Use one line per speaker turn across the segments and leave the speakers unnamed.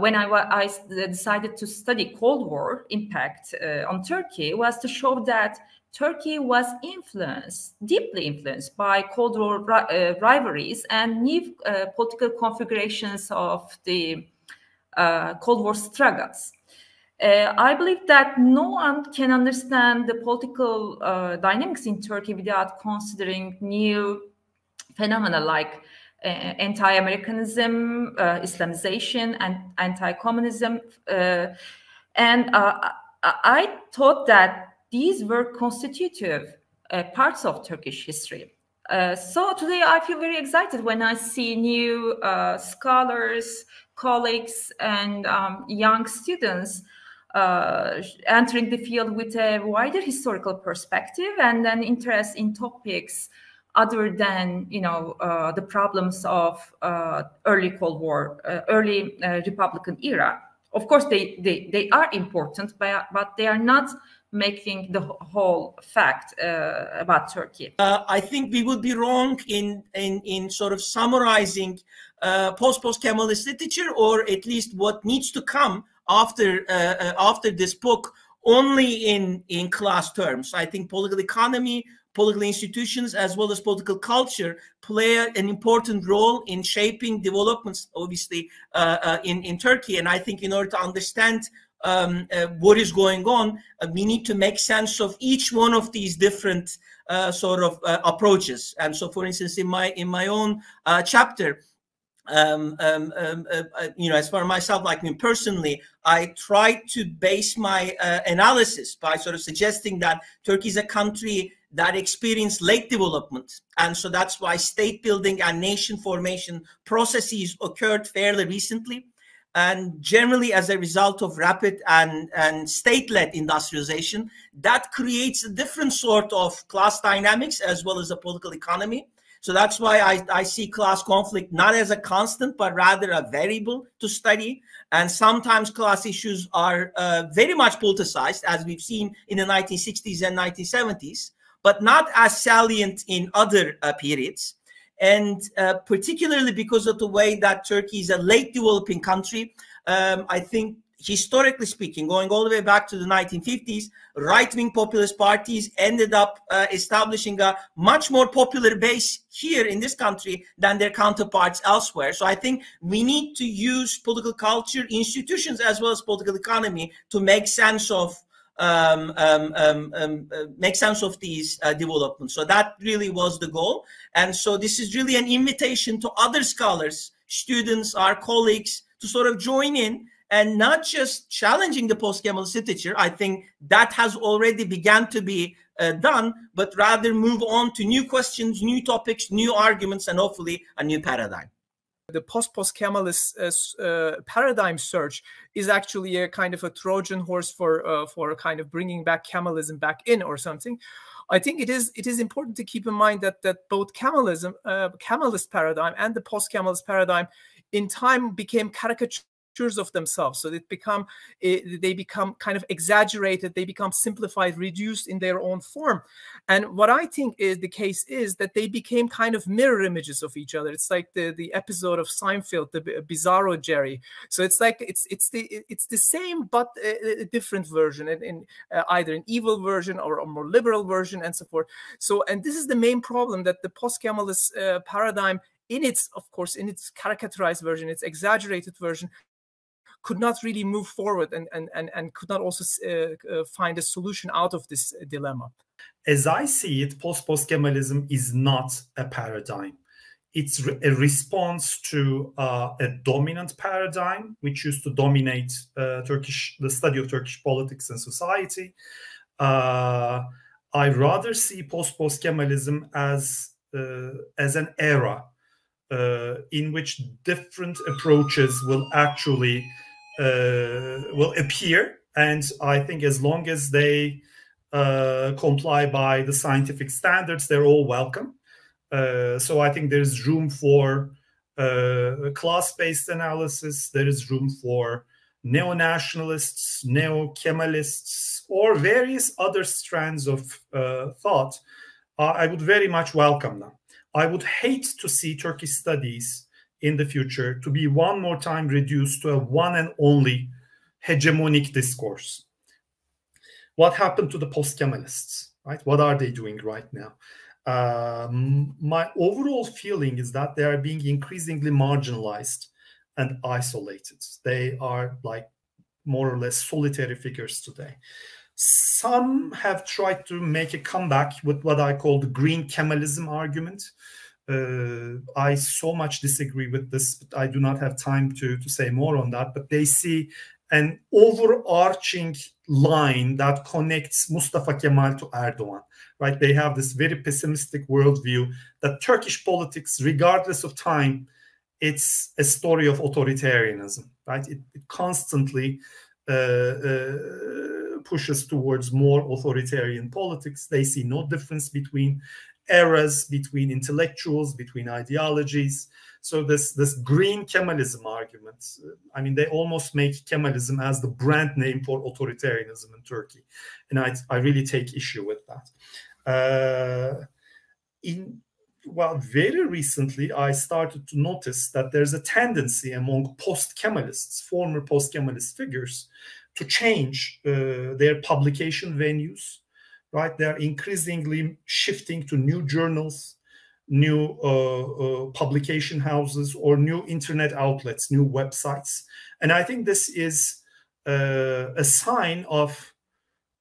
when I decided to study Cold War impact on Turkey was to show that Turkey was deeply influenced by Cold War rivalries and new political configurations of the Cold War struggles. I believe that no one can understand the political dynamics in Turkey without considering new phenomena like anti-Americanism, Islamization, and anti-communism. And I thought that these were constitutive parts of Turkish history. So today I feel very excited when I see new scholars, colleagues, and young students entering the field with a wider historical perspective and an interest in topics other than, the problems of early Cold War, early Republican era. Of course, they are important, but they are not making the whole fact about Turkey.
I think we would be wrong in sort of summarizing post-Kemalist literature, or at least what needs to come after this book, only in class terms. I think political economy, political institutions, as well as political culture play an important role in shaping developments, obviously, in Turkey. And I think in order to understand what is going on, we need to make sense of each one of these different sort of approaches. And so, for instance, in my own chapter, as for myself, like me personally, I try to base my analysis by sort of suggesting that Turkey is a country that experienced late development. And so that's why state building and nation formation processes occurred fairly recently. And generally, as a result of rapid and state-led industrialization, that creates a different sort of class dynamics as well as a political economy. So that's why I see class conflict not as a constant, but rather a variable to study. And sometimes class issues are very much politicized, as we've seen in the 1960s and 1970s, but not as salient in other periods. And particularly because of the way that Turkey is a late developing country, I think historically speaking, going all the way back to the 1950s, right-wing populist parties ended up establishing a much more popular base here in this country than their counterparts elsewhere. So I think we need to use political culture, institutions, as well as political economy to make sense of these developments. So that really was the goal. And so this is really an invitation to other scholars, students, our colleagues, to sort of join in and not just challenging the post-Kemalist literature. I think that has already begun to be done, but rather move on to new questions, new topics, new arguments, and hopefully a new paradigm.
The post-Kemalist paradigm search is actually a kind of a Trojan horse for kind of bringing back Kemalism back in or something. I think it is important to keep in mind that both Kemalism, Kemalist paradigm, and the post-Kemalist paradigm in time became caricatures of themselves. So they become kind of exaggerated, they become simplified, reduced in their own form. And what I think is the case is that they became kind of mirror images of each other. It's like the episode of Seinfeld, the Bizarro Jerry. So it's like it's the same but a different version, in either an evil version or a more liberal version, and so forth. So, and this is the main problem, that the post-Kemalist paradigm, of course, in its caricaturized version, its exaggerated version, could not really move forward and could not also find a solution out of this dilemma.
As I see it, post-Kemalism is not a paradigm. It's a response to a dominant paradigm, which used to dominate the study of Turkish politics and society. I rather see post-Kemalism as an era in which different approaches will actually will appear, and I think as long as they comply by the scientific standards, they're all welcome. So I think there's room for class-based analysis. There is room for neo-nationalists, neo-Kemalists, or various other strands of thought. I would very much welcome them. I would hate to see Turkish studies in the future to be one more time reduced to a one and only hegemonic discourse. What happened to the post-Kemalists, right? What are they doing right now? My overall feeling is that they are being increasingly marginalized and isolated. They are like more or less solitary figures today. Some have tried to make a comeback with what I call the green Kemalism argument. I so much disagree with this, but I do not have time to say more on that. But they see an overarching line that connects Mustafa Kemal to Erdogan, right? They have this very pessimistic worldview that Turkish politics, regardless of time, it's a story of authoritarianism, right? It constantly pushes towards more authoritarian politics. They see no difference between eras, between intellectuals, between ideologies. So this green Kemalism argument, I mean, they almost make Kemalism as the brand name for authoritarianism in Turkey. And I really take issue with that. Well, very recently, I started to notice that there's a tendency among post-Kemalists, former post-Kemalist figures, to change their publication venues, right? They're increasingly shifting to new journals, new publication houses, or new internet outlets, new websites. And I think this is a sign of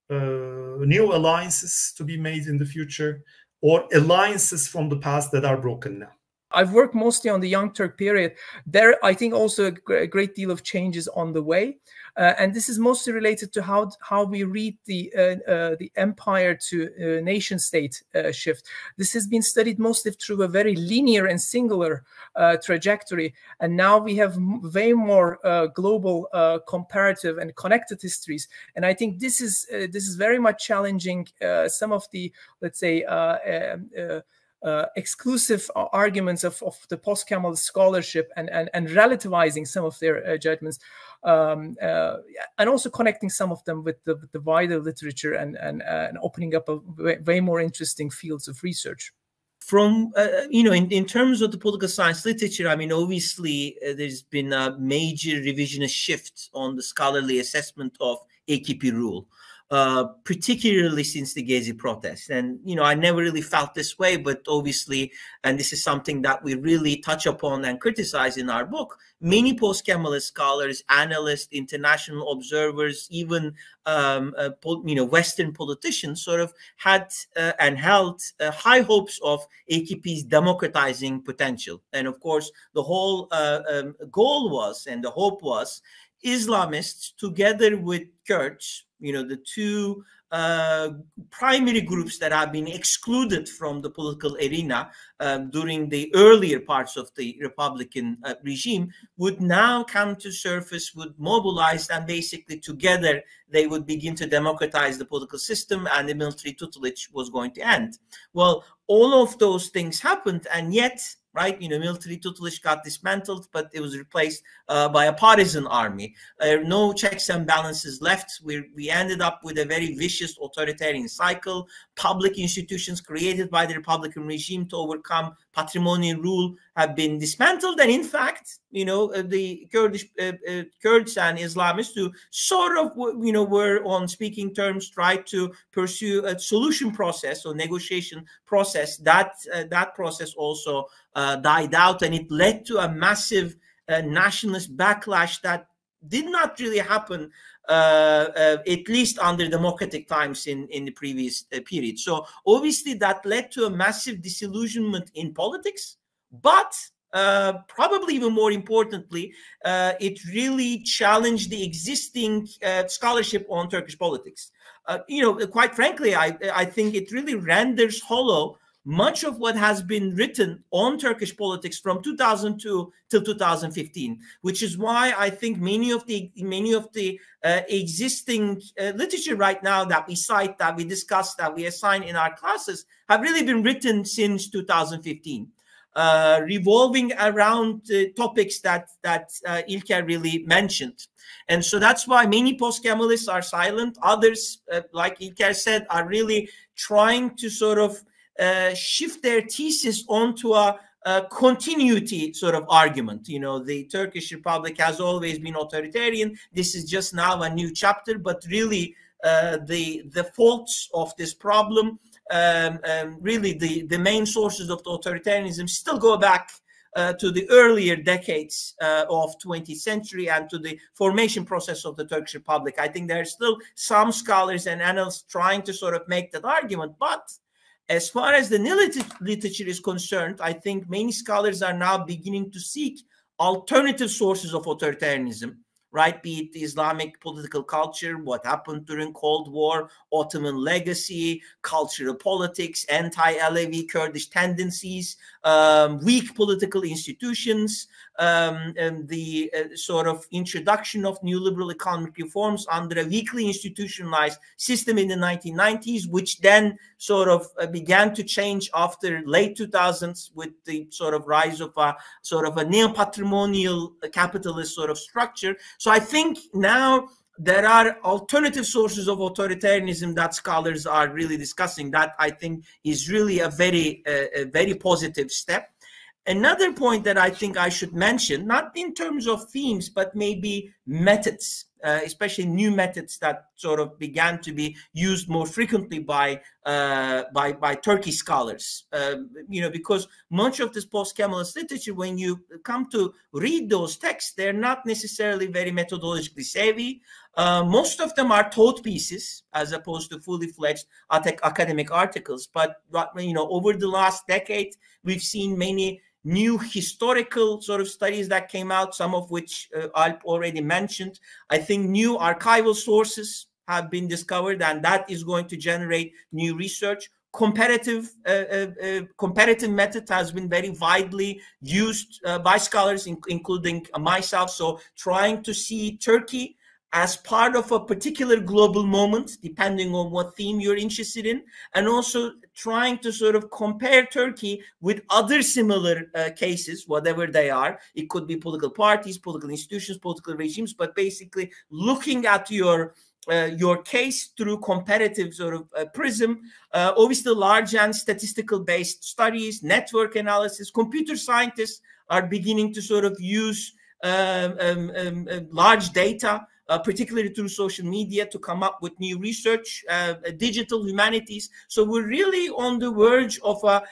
new alliances to be made in the future, or alliances from the past that are broken now.
I've worked mostly on the Young Turk period. There, I think, also a great deal of changes on the way, and this is mostly related to how we read the empire to nation state shift. This has been studied mostly through a very linear and singular trajectory, and now we have way more global, comparative, and connected histories. And I think this is very much challenging some of the, let's say, exclusive arguments of the post-Kemal scholarship and relativizing some of their judgments, and also connecting some of them with the wider literature and opening up a way more interesting fields of research.
From, in terms of the political science literature, I mean, obviously, there's been a major revisionist shift on the scholarly assessment of AKP rule. Particularly since the Gezi protests. And, I never really felt this way, but obviously, and this is something that we really touch upon and criticize in our book, many post-Kemalist scholars, analysts, international observers, even, Western politicians sort of had and held high hopes of AKP's democratizing potential. And of course, the whole goal was, and the hope was, Islamists together with Kurds, the two primary groups that have been excluded from the political arena during the earlier parts of the Republican regime, would now come to surface, would mobilize, and basically together they would begin to democratize the political system, and the military tutelage was going to end. Well, all of those things happened, and yet, right, military tutelage got dismantled, but it was replaced by a partisan army. No checks and balances left. We ended up with a very vicious authoritarian cycle. Public institutions created by the Republican regime to overcome patrimonial rule have been dismantled. And in fact, the Kurds and Islamists, who sort of, were on speaking terms, tried to pursue a solution process or negotiation process. That process also died out, and it led to a massive nationalist backlash that did not really happen, at least under democratic times in the previous period. So obviously that led to a massive disillusionment in politics, but probably even more importantly, it really challenged the existing scholarship on Turkish politics. Quite frankly, I think it really renders hollow much of what has been written on Turkish politics from 2002 till 2015, which is why I think many of the existing literature right now that we cite, that we discuss, that we assign in our classes, have really been written since 2015, revolving around topics that İlker really mentioned. And so that's why many post-Kemalists are silent. Others, like İlker said, are really trying to sort of shift their thesis onto a continuity sort of argument. You know, the Turkish Republic has always been authoritarian. This is just now a new chapter, but really the faults of this problem, really the main sources of the authoritarianism still go back to the earlier decades of 20th century and to the formation process of the Turkish Republic. I think there are still some scholars and analysts trying to sort of make that argument, but as far as the new literature is concerned, I think many scholars are now beginning to seek alternative sources of authoritarianism, right? Be it the Islamic political culture, what happened during Cold War, Ottoman legacy, cultural politics, anti-Alevi Kurdish tendencies, weak political institutions, and the sort of introduction of neoliberal economic reforms under a weakly institutionalized system in the 1990s, which then sort of began to change after late 2000s with the sort of rise of a sort of a neo-patrimonial capitalist sort of structure. So I think now there are alternative sources of authoritarianism that scholars are really discussing. That I think is really a very positive step. Another point that I think I should mention, not in terms of themes, but maybe methods, especially new methods that sort of began to be used more frequently by Turkish scholars. You know, because much of this post-Kemalist literature, when you come to read those texts, they're not necessarily very methodologically savvy. Most of them are thought pieces as opposed to fully fledged academic articles. But you know, over the last decade, we've seen many new historical sort of studies that came out, some of which Alp already mentioned. I think new archival sources have been discovered, and that is going to generate new research. Comparative method has been very widely used by scholars, including myself. So trying to see Turkey as part of a particular global moment, depending on what theme you're interested in, and also trying to sort of compare Turkey with other similar cases, whatever they are. It could be political parties, political institutions, political regimes, but basically looking at your case through comparative sort of prism. Obviously, large and statistical-based studies, network analysis. Computer scientists are beginning to sort of use large data, particularly through social media, to come up with new research, digital humanities. So we're really on the verge of a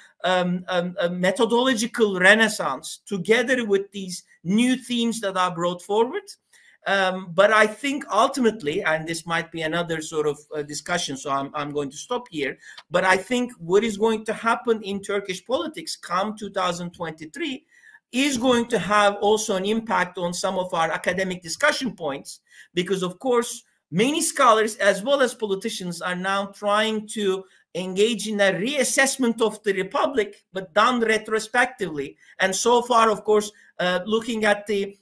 methodological renaissance together with these new themes that are brought forward. But I think ultimately, and this might be another sort of discussion, so I'm going to stop here, but I think what is going to happen in Turkish politics come 2023 is going to have also an impact on some of our academic discussion points, because of course many scholars as well as politicians are now trying to engage in a reassessment of the republic, but done retrospectively. And so far, of course, looking at the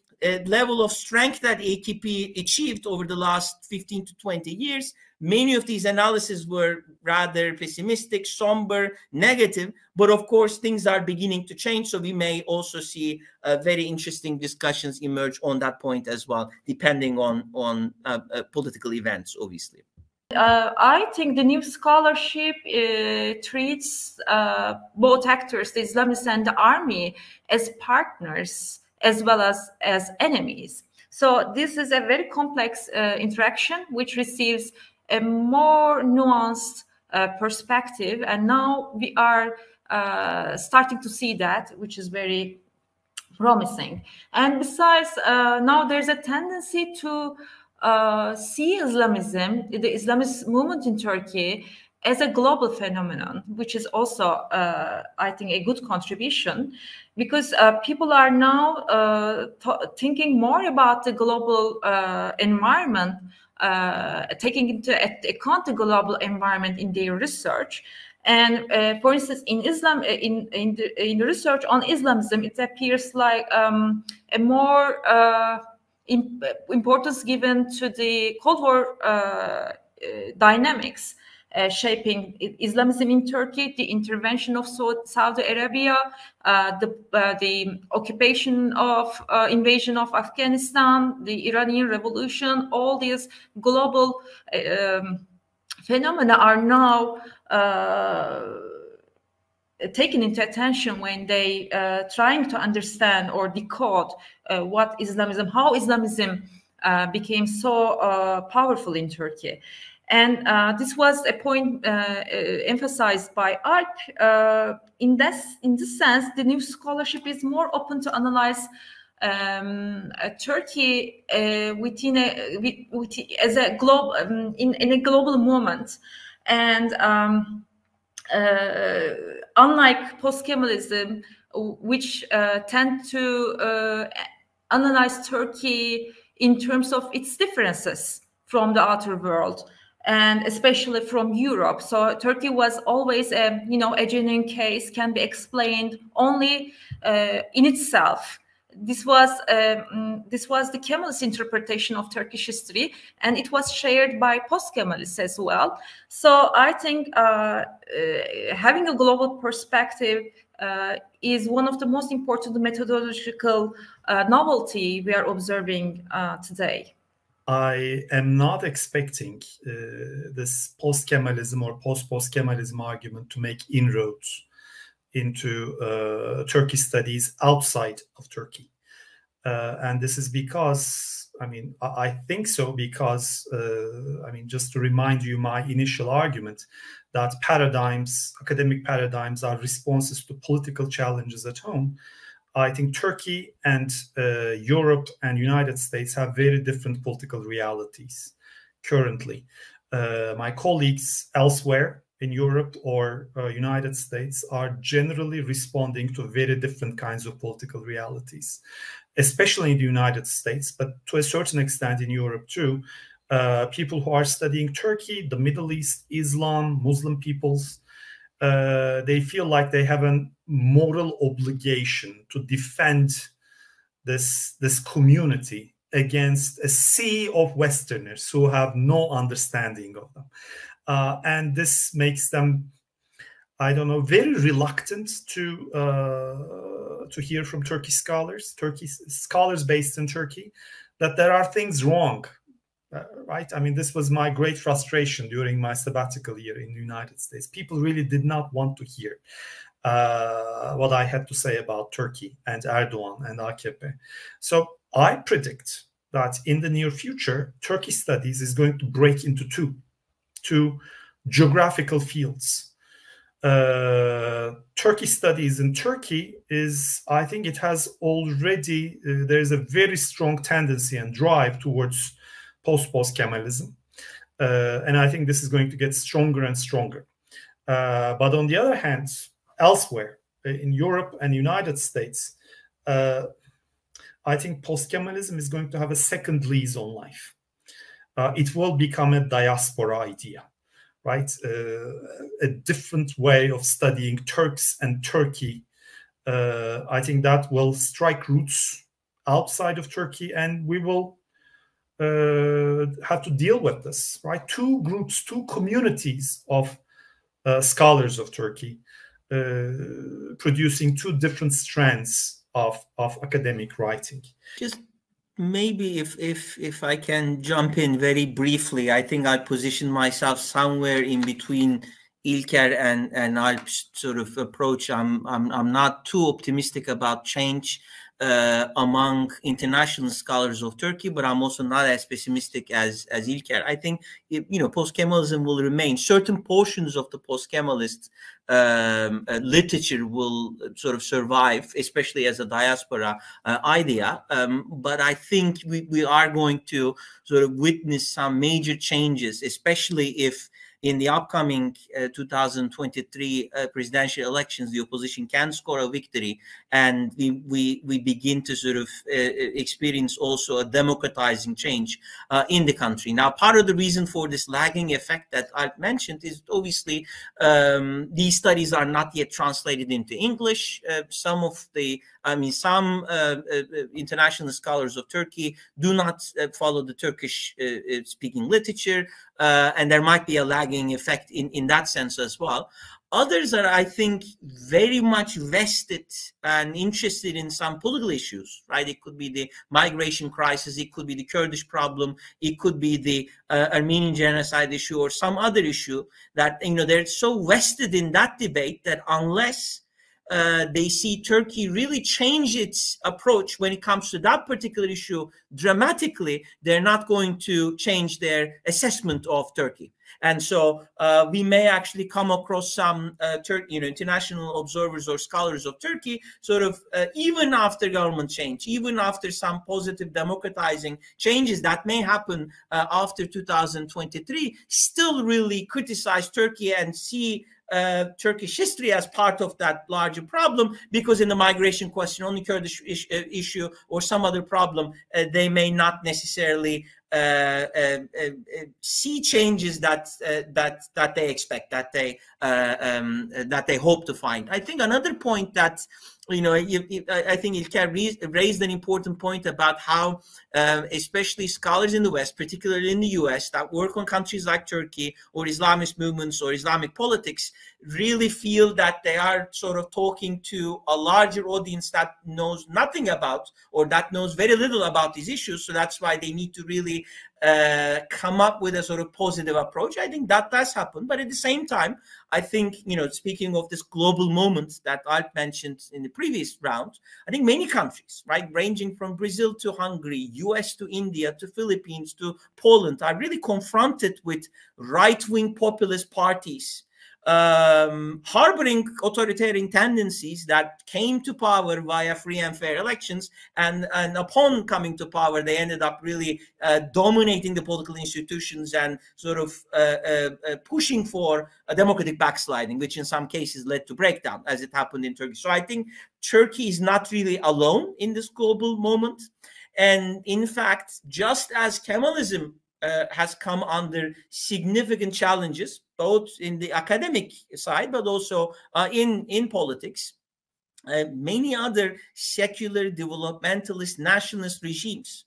level of strength that AKP achieved over the last 15 to 20 years, many of these analyses were rather pessimistic, somber, negative. But of course, things are beginning to change. So we may also see very interesting discussions emerge on that point as well, depending on political events, obviously.
I think the new scholarship treats both actors, the Islamists and the army, as partners as well as enemies. So this is a very complex interaction which receives a more nuanced perspective, and now we are starting to see that, which is very promising. And besides, now there's a tendency to see Islamism, the Islamist movement in Turkey, as a global phenomenon, which is also, I think, a good contribution, because people are now thinking more about the global environment, taking into account the global environment in their research. And for instance, in Islam, in the research on Islamism, it appears like a more importance given to the Cold War dynamics shaping Islamism in Turkey, the intervention of Saudi Arabia, the occupation of invasion of Afghanistan, the Iranian Revolution. All these global phenomena are now taken into attention when they trying to understand or decode what Islamism, how Islamism became so powerful in Turkey. And this was a point emphasized by Alp. In this sense, the new scholarship is more open to analyze Turkey within as a globe in a global moment, and unlike post-Kemalism, which tend to analyze Turkey in terms of its differences from the outer world, and especially from Europe. So Turkey was always a genuine case, can be explained only in itself. This was the Kemalist interpretation of Turkish history, and it was shared by post-Kemalists as well. So I think having a global perspective is one of the most important methodological novelty we are observing today.
I am not expecting this post-Kemalism or post-Kemalism argument to make inroads into Turkey studies outside of Turkey. And this is because, I think so because, just to remind you my initial argument, that academic paradigms are responses to political challenges at home. I think Turkey and Europe and United States have very different political realities currently. My colleagues elsewhere in Europe or United States are generally responding to very different kinds of political realities, especially in the United States, but to a certain extent in Europe too. People who are studying Turkey, the Middle East, Islam, Muslim peoples, they feel like they have a moral obligation to defend this community against a sea of Westerners who have no understanding of them. And this makes them, I don't know, very reluctant to hear from Turkish scholars based in Turkey, that there are things wrong, right? This was my great frustration during my sabbatical year in the United States. People really did not want to hear what I had to say about Turkey and Erdogan and AKP. So I predict that in the near future, Turkey studies is going to break into two geographical fields. Turkey studies in Turkey is, I think it has already, there's a very strong tendency and drive towards post-Kemalism. And I think this is going to get stronger and stronger. But on the other hand, elsewhere in Europe and United States, I think post-Kemalism is going to have a second lease on life. It will become a diaspora idea, right? A different way of studying Turks and Turkey. I think that will strike roots outside of Turkey, and we will have to deal with this, right? Two groups, two communities of scholars of Turkey producing two different strands of academic writing.
Just maybe if I can jump in very briefly, I think I position myself somewhere in between İlker and Alp's sort of approach. I'm not too optimistic about change among international scholars of Turkey, but I'm also not as pessimistic as İlker. I think post-Kemalism will remain. Certain portions of the post-Kemalist literature will sort of survive, especially as a diaspora idea. But I think we are going to sort of witness some major changes, especially if in the upcoming 2023 presidential elections, the opposition can score a victory, and we begin to sort of experience also a democratizing change in the country. Now, part of the reason for this lagging effect that I've mentioned is obviously these studies are not yet translated into English. Some international scholars of Turkey do not follow the Turkish speaking literature. and there might be a lagging effect in that sense as well. Others are, I think, very much vested and interested in some political issues, right? It could be the migration crisis, it could be the Kurdish problem, it could be the Armenian genocide issue, or some other issue that, you know, they're so vested in that debate that unless they see Turkey really change its approach when it comes to that particular issue dramatically, they're not going to change their assessment of Turkey. And so we may actually come across some international observers or scholars of Turkey sort of even after government change, even after some positive democratizing changes that may happen after 2023, still really criticize Turkey and see Turkish history as part of that larger problem, because in the migration question, on the Kurdish issue or some other problem, they may not necessarily see changes that they expect, that they hope to find. I think another point that, you know, I think Ilker raised an important point about how especially scholars in the West, particularly in the US, that work on countries like Turkey or Islamist movements or Islamic politics, really feel that they are sort of talking to a larger audience that knows nothing about, or that knows very little about these issues. So that's why they need to really come up with a sort of positive approach. I think that does happen. But at the same time, I think, you know, speaking of this global moment that Alp mentioned in the previous round, I think many countries, right, ranging from Brazil to Hungary, US to India to Philippines to Poland, are really confronted with right-wing populist parties harboring authoritarian tendencies that came to power via free and fair elections, and upon coming to power, they ended up really dominating the political institutions and sort of pushing for a democratic backsliding, which in some cases led to breakdown, as it happened in Turkey. So I think Turkey is not really alone in this global moment. And in fact, just as Kemalism has come under significant challenges, both in the academic side, but also in politics, many other secular, developmentalist, nationalist regimes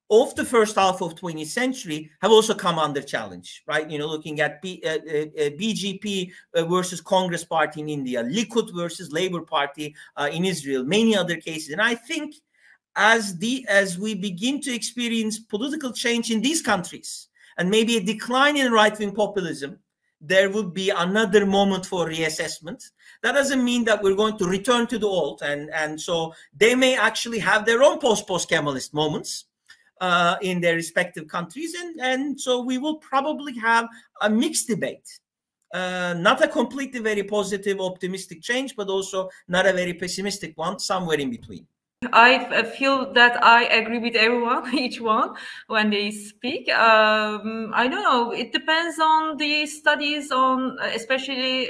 of the first half of 20th century have also come under challenge, right? You know, looking at BJP versus Congress Party in India, Likud versus Labour Party in Israel, many other cases. And I think as we begin to experience political change in these countries, and maybe a decline in right-wing populism, there will be another moment for reassessment. That doesn't mean that we're going to return to the old, and so they may actually have their own post-Kemalist moments in their respective countries, and so we will probably have a mixed debate. Not a completely very positive, optimistic change, but also not a very pessimistic one, somewhere in between.
I feel that I agree with everyone, each one, when they speak. I don't know. It depends on the studies on, especially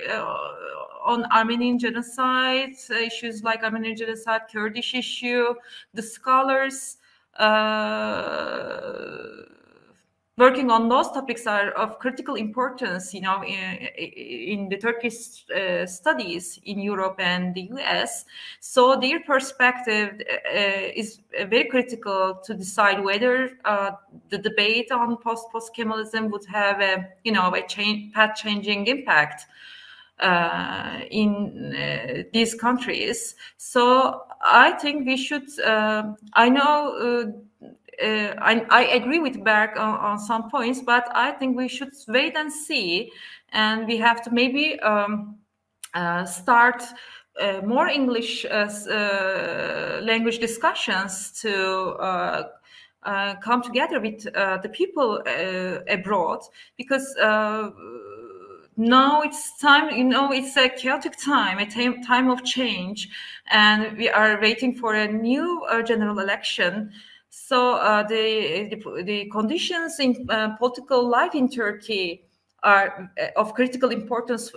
on Armenian genocide, issues like Armenian genocide, Kurdish issue, the scholars working on those topics are of critical importance, you know, in the Turkish studies in Europe and the US. So their perspective is very critical to decide whether the debate on post-Kemalism would have a, you know, a path-changing impact in these countries. So I think we should, I know I agree with Berk on some points, but I think we should wait and see, and we have to maybe start more English language discussions to come together with the people abroad, because now it's time, you know, it's a chaotic time, a time of change, and we are waiting for a new general election. So the conditions in political life in Turkey are of critical importance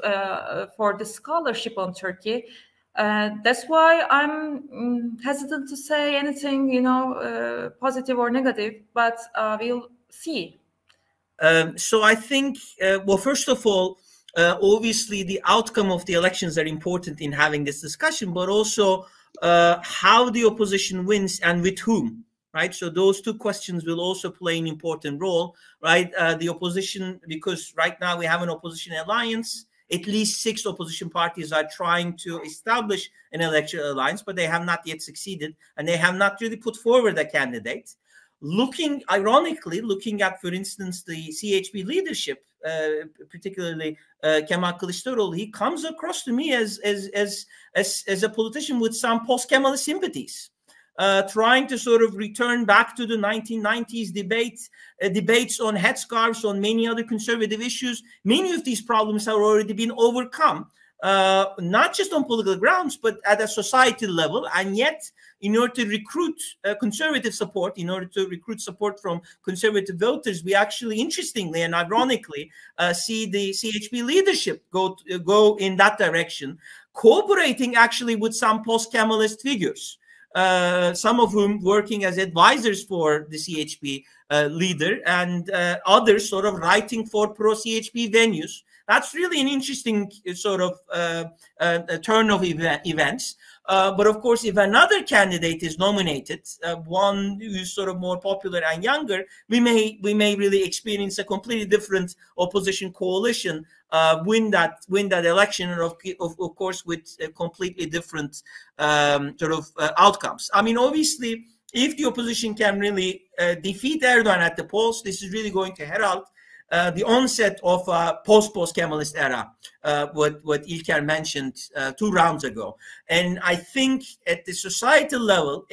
for the scholarship on Turkey. That's why I'm hesitant to say anything, you know, positive or negative, but we'll see.
So I think, well, first of all, obviously the outcome of the elections are important in having this discussion, but also how the opposition wins and with whom. right? So those two questions will also play an important role, right? The opposition, because right now we have an opposition alliance. At least 6 opposition parties are trying to establish an electoral alliance, but they have not yet succeeded, and they have not really put forward a candidate. Ironically, looking at, for instance, the CHP leadership, particularly Kemal Kılıçdaroğlu, he comes across to me as a politician with some post-Kemalist sympathies, trying to sort of return back to the 1990s debates on headscarves, on many other conservative issues. Many of these problems have already been overcome, not just on political grounds, but at a society level. And yet, in order to recruit conservative support, in order to recruit support from conservative voters, we actually, interestingly and ironically, see the CHP leadership go in that direction, cooperating actually with some post-Kemalist figures, some of whom working as advisors for the CHP leader, and others sort of writing for pro-CHP venues. That's really an interesting sort of turn of events. But of course, if another candidate is nominated, one who's sort of more popular and younger, we may really experience a completely different opposition coalition, win that election, and of course with completely different sort of outcomes. I mean, obviously, if the opposition can really defeat Erdogan at the polls, this is really going to herald the onset of a post-Kemalist era, what İlker mentioned 2 rounds ago. And I think at the societal level,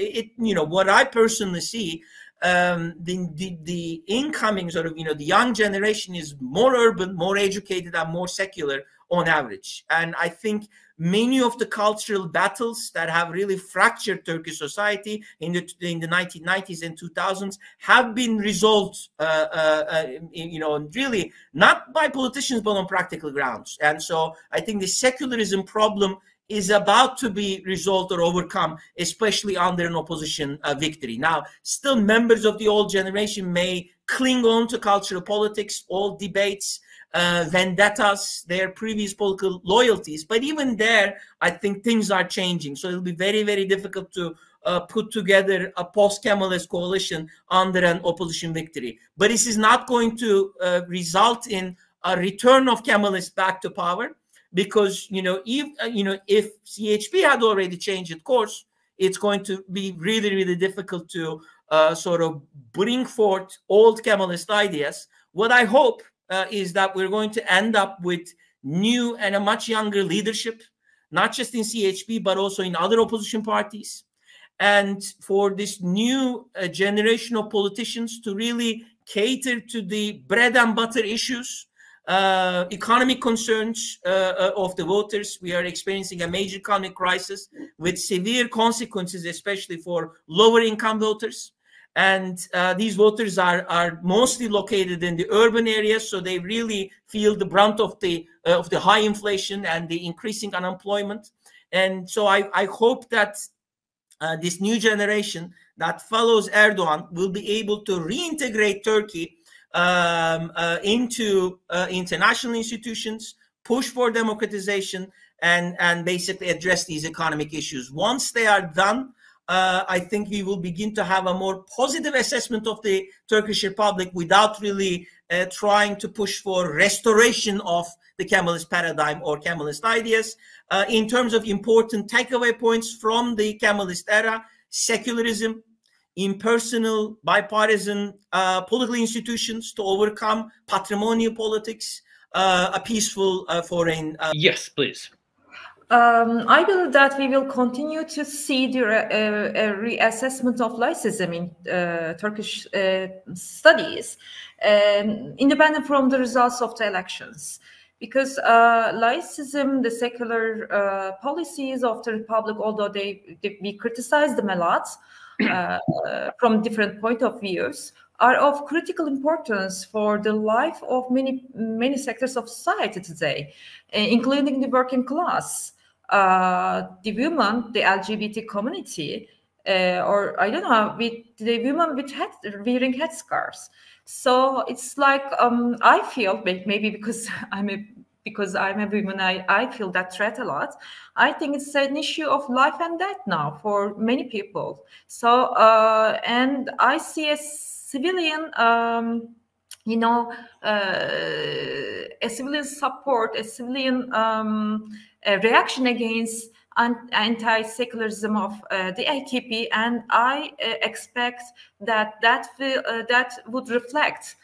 what I personally see, the incoming sort of, the young generation is more urban, more educated, and more secular on average. And I think many of the cultural battles that have really fractured Turkish society in the 1990s and 2000s have been resolved, really not by politicians, but on practical grounds. And so I think the secularism problem is about to be resolved or overcome, especially under an opposition victory. Now, still members of the old generation may cling on to cultural politics, old debates, vendettas, their previous political loyalties. But even there, I think things are changing. So it'll be very, very difficult to put together a post-Kemalist coalition under an opposition victory. But this is not going to result in a return of Kemalists back to power, because if CHP had already changed its course, it's going to be really, really difficult to sort of bring forth old Kemalist ideas. What I hope is that we're going to end up with new and a much younger leadership, not just in CHP, but also in other opposition parties. And for this new generation of politicians to really cater to the bread and butter issues, economic concerns of the voters. We are experiencing a major economic crisis with severe consequences, especially for lower income voters. And these voters are mostly located in the urban areas, so they really feel the brunt of the high inflation and the increasing unemployment. And so I hope that this new generation that follows Erdogan will be able to reintegrate Turkey into international institutions, push for democratization, and basically address these economic issues. Once they are done, I think we will begin to have a more positive assessment of the Turkish Republic without really trying to push for restoration of the Kemalist paradigm or Kemalist ideas. In terms of important takeaway points from the Kemalist era: secularism, impersonal, bipartisan political institutions to overcome patrimonial politics, a peaceful foreign.
Yes, please.
I believe that we will continue to see the reassessment of Laicism in Turkish studies, independent from the results of the elections. Because Laicism, the secular policies of the Republic, although we criticize them a lot from different point of views, are of critical importance for the life of many sectors of society today, including the working class. The women, the LGBT community, or I don't know, with the women with wearing headscarves. So it's like I feel, maybe because I'm a because I'm a woman, I feel that threat a lot. I think it's an issue of life and death now for many people. So, and I see a civilian, you know, a civilian support, a civilian a reaction against anti-secularism of the AKP, and I expect that that would reflect